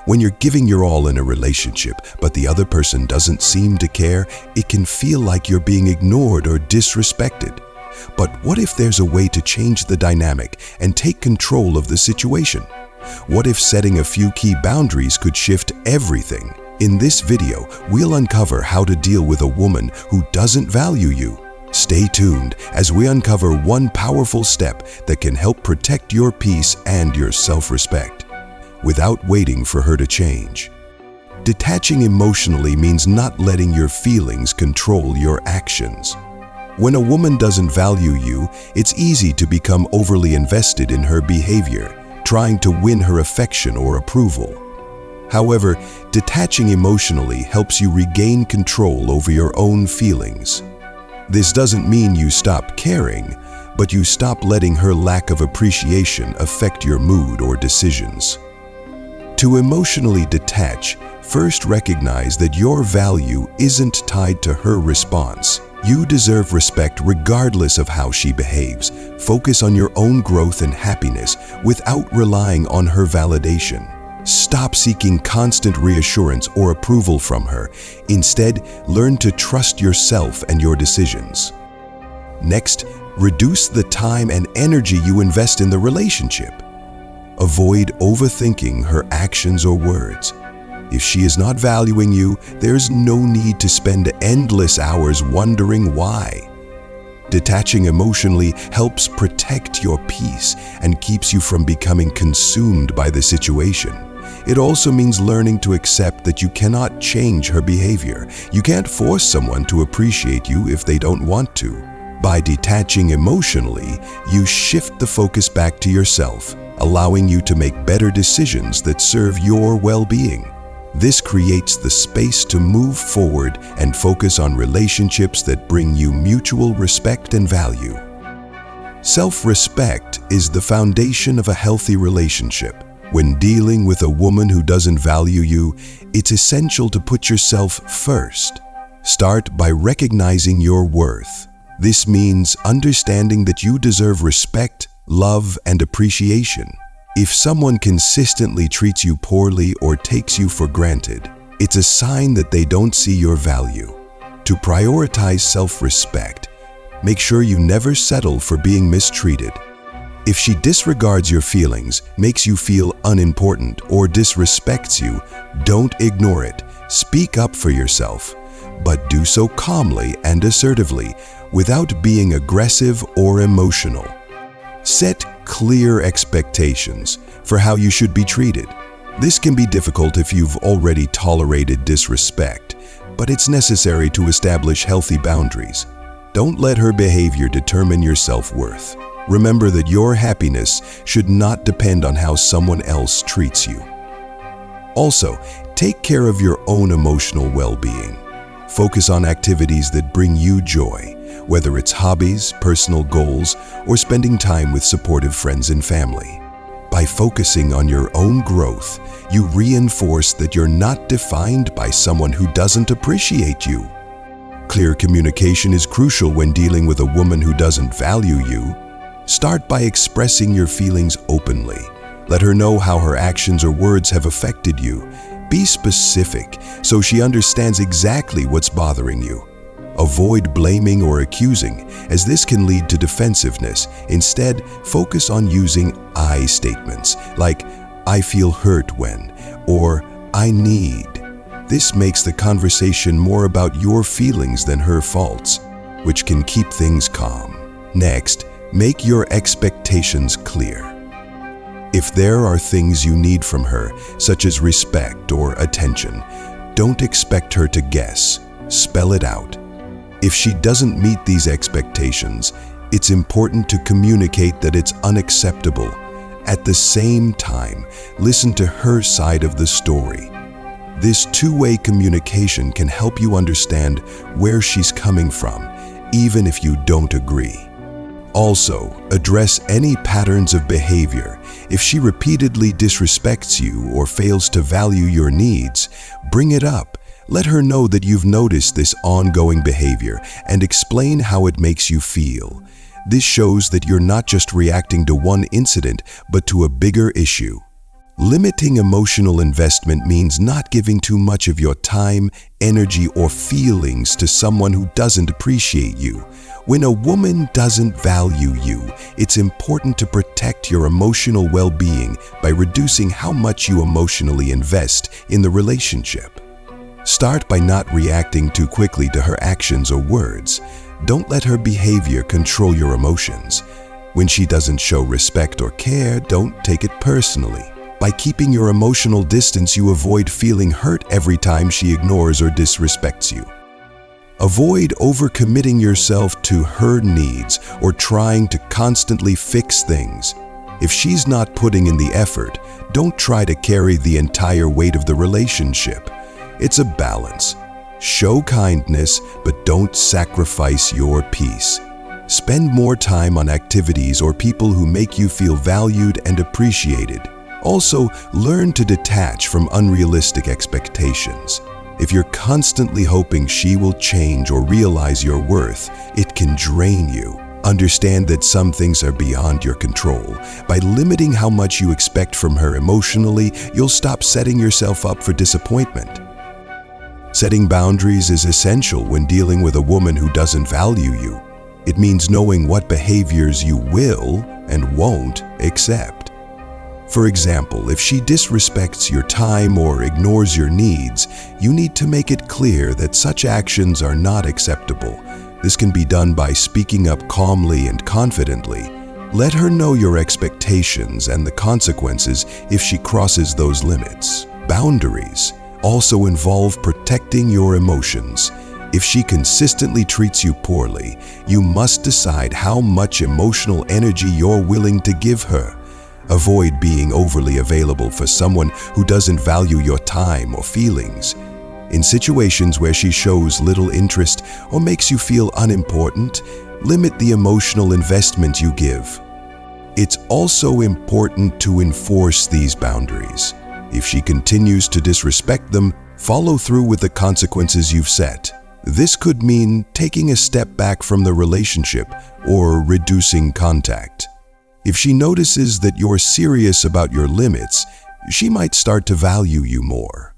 When you're giving your all in a relationship, but the other person doesn't seem to care, it can feel like you're being ignored or disrespected. But what if there's a way to change the dynamic and take control of the situation? What if setting a few key boundaries could shift everything? In this video, we'll uncover how to deal with a woman who doesn't value you. Stay tuned as we uncover one powerful step that can help protect your peace and your self-respect, without waiting for her to change. Detaching emotionally means not letting your feelings control your actions. When a woman doesn't value you, it's easy to become overly invested in her behavior, trying to win her affection or approval. However, detaching emotionally helps you regain control over your own feelings. This doesn't mean you stop caring, but you stop letting her lack of appreciation affect your mood or decisions. To emotionally detach, first recognize that your value isn't tied to her response. You deserve respect regardless of how she behaves. Focus on your own growth and happiness without relying on her validation. Stop seeking constant reassurance or approval from her. Instead, learn to trust yourself and your decisions. Next, reduce the time and energy you invest in the relationship. Avoid overthinking her actions or words. If she is not valuing you, there's no need to spend endless hours wondering why. Detaching emotionally helps protect your peace and keeps you from becoming consumed by the situation. It also means learning to accept that you cannot change her behavior. You can't force someone to appreciate you if they don't want to. By detaching emotionally, you shift the focus back to yourself, allowing you to make better decisions that serve your well-being. This creates the space to move forward and focus on relationships that bring you mutual respect and value. Self-respect is the foundation of a healthy relationship. When dealing with a woman who doesn't value you, it's essential to put yourself first. Start by recognizing your worth. This means understanding that you deserve respect, love, and appreciation. If someone consistently treats you poorly or takes you for granted, it's a sign that they don't see your value. To prioritize self-respect, make sure you never settle for being mistreated. If she disregards your feelings, makes you feel unimportant, or disrespects you, don't ignore it. Speak up for yourself, but do so calmly and assertively, without being aggressive or emotional. Set clear expectations for how you should be treated. This can be difficult if you've already tolerated disrespect, but it's necessary to establish healthy boundaries. Don't let her behavior determine your self-worth. Remember that your happiness should not depend on how someone else treats you. Also, take care of your own emotional well-being. Focus on activities that bring you joy, whether it's hobbies, personal goals, or spending time with supportive friends and family. By focusing on your own growth, you reinforce that you're not defined by someone who doesn't appreciate you. Clear communication is crucial when dealing with a woman who doesn't value you. Start by expressing your feelings openly. Let her know how her actions or words have affected you. Be specific so she understands exactly what's bothering you. Avoid blaming or accusing, as this can lead to defensiveness. Instead, focus on using I statements like, I feel hurt when, or I need. This makes the conversation more about your feelings than her faults, which can keep things calm. Next, make your expectations clear. If there are things you need from her, such as respect or attention, don't expect her to guess. Spell it out. If she doesn't meet these expectations, it's important to communicate that it's unacceptable. At the same time, listen to her side of the story. This two-way communication can help you understand where she's coming from, even if you don't agree. Also, address any patterns of behavior. If she repeatedly disrespects you or fails to value your needs, bring it up. Let her know that you've noticed this ongoing behavior and explain how it makes you feel. This shows that you're not just reacting to one incident, but to a bigger issue. Limiting emotional investment means not giving too much of your time, energy, or feelings to someone who doesn't appreciate you. When a woman doesn't value you, it's important to protect your emotional well-being by reducing how much you emotionally invest in the relationship. Start by not reacting too quickly to her actions or words. Don't let her behavior control your emotions. When she doesn't show respect or care, don't take it personally. By keeping your emotional distance, you avoid feeling hurt every time she ignores or disrespects you. Avoid overcommitting yourself to her needs or trying to constantly fix things. If she's not putting in the effort, don't try to carry the entire weight of the relationship. It's a balance. Show kindness, but don't sacrifice your peace. Spend more time on activities or people who make you feel valued and appreciated. Also, learn to detach from unrealistic expectations. If you're constantly hoping she will change or realize your worth, it can drain you. Understand that some things are beyond your control. By limiting how much you expect from her emotionally, you'll stop setting yourself up for disappointment. Setting boundaries is essential when dealing with a woman who doesn't value you. It means knowing what behaviors you will and won't accept. For example, if she disrespects your time or ignores your needs, you need to make it clear that such actions are not acceptable. This can be done by speaking up calmly and confidently. Let her know your expectations and the consequences if she crosses those limits. Boundaries also involve protecting your emotions. If she consistently treats you poorly, you must decide how much emotional energy you're willing to give her. Avoid being overly available for someone who doesn't value your time or feelings. In situations where she shows little interest or makes you feel unimportant, limit the emotional investment you give. It's also important to enforce these boundaries. If she continues to disrespect them, follow through with the consequences you've set. This could mean taking a step back from the relationship or reducing contact. If she notices that you're serious about your limits, she might start to value you more.